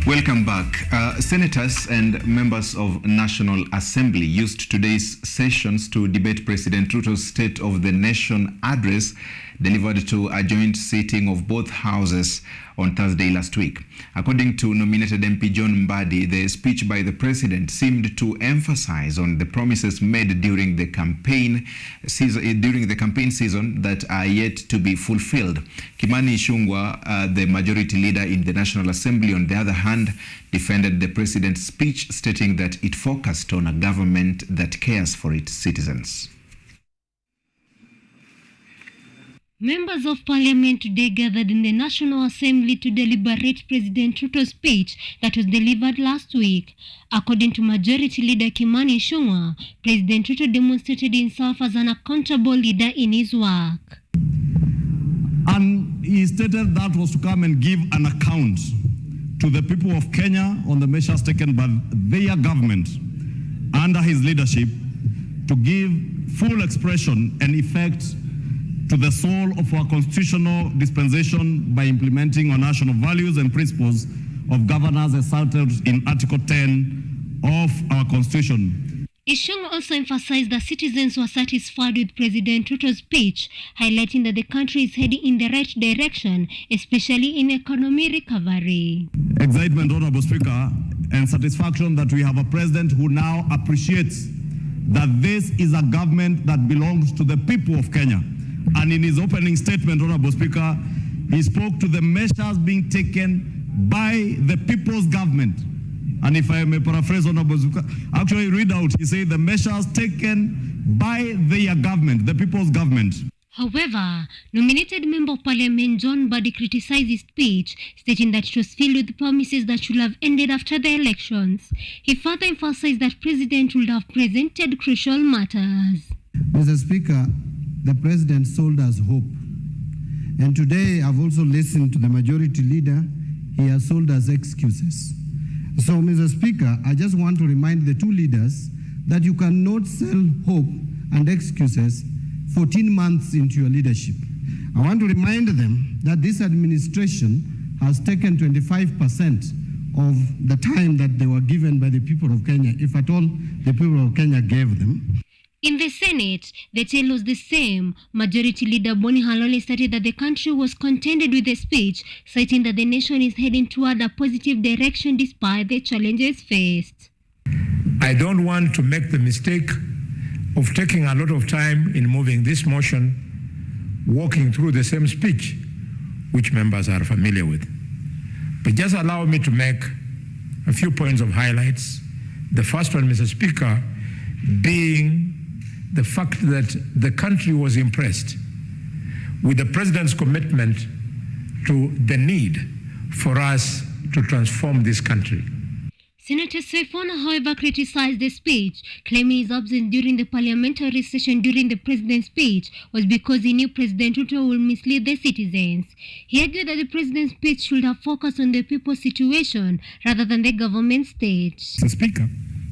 Welcome back. Senators and members of National Assembly used today's sessions to debate President Ruto's State of the Nation address delivered to a joint sitting of both houses on Thursday last week. According to nominated MP John Mbadi, the speech by the president seemed to emphasize on the promises made during the campaign season that are yet to be fulfilled. Ichungwa, the majority leader in the National Assembly, on the other hand, defended the president's speech, stating that it focused on a government that cares for its citizens. Members of Parliament today gathered in the National Assembly to deliberate President Ruto's speech that was delivered last week. According to Majority Leader Ichungwa, President Ruto demonstrated himself as an accountable leader in his work. And he stated that was to come and give an account to the people of Kenya on the measures taken by their government under his leadership to give full expression and effect to the soul of our constitutional dispensation by implementing our national values and principles of governance as cited in Article 10 of our Constitution. Ichungwa also emphasized that citizens were satisfied with President Ruto's speech, highlighting that the country is heading in the right direction, especially in economy recovery. Excitement, Honorable Speaker, and satisfaction that we have a president who now appreciates that this is a government that belongs to the people of Kenya. And in his opening statement, Honorable Speaker, he spoke to the measures being taken by the people's government. And if I may paraphrase, Honorable Speaker, actually read out, he said the measures taken by their government, the people's government. However, nominated Member of Parliament John Mbadi criticized his speech, stating that it was filled with promises that should have ended after the elections. He further emphasized that President would have presented crucial matters. Mr. Speaker, the President sold us hope. And today I've also listened to the Majority Leader. He has sold us excuses. So, Mr. Speaker, I just want to remind the two leaders that you cannot sell hope and excuses 14 months into your leadership. I want to remind them that this administration has taken 25% of the time that they were given by the people of Kenya, if at all the people of Kenya gave them. In the Senate, the tale was the same. Majority Leader Boni Halole stated that the country was contented with the speech, citing that the nation is heading toward a positive direction despite the challenges faced. I don't want to make the mistake of taking a lot of time in moving this motion, walking through the same speech, which members are familiar with. But just allow me to make a few points of highlights. The first one, Mr. Speaker, being the fact that the country was impressed with the president's commitment to the need for us to transform this country. Senator Sifuna, however, criticized the speech, claiming his absence during the parliamentary session during the president's speech was because he knew President Ruto would mislead the citizens. He argued that the president's speech should have focused on the people's situation rather than the government state. The Speaker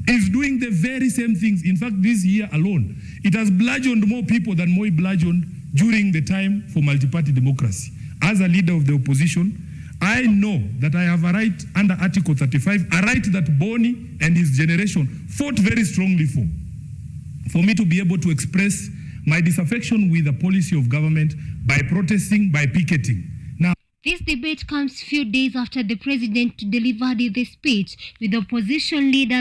is doing the very same things. In fact, this year alone, it has bludgeoned more people than Moi bludgeoned during the time for multi-party democracy. As a leader of the opposition, I know that I have a right under Article 35, a right that Boni and his generation fought very strongly for me to be able to express my disaffection with the policy of government by protesting, by picketing. Now, this debate comes few days after the president delivered the speech, with opposition leaders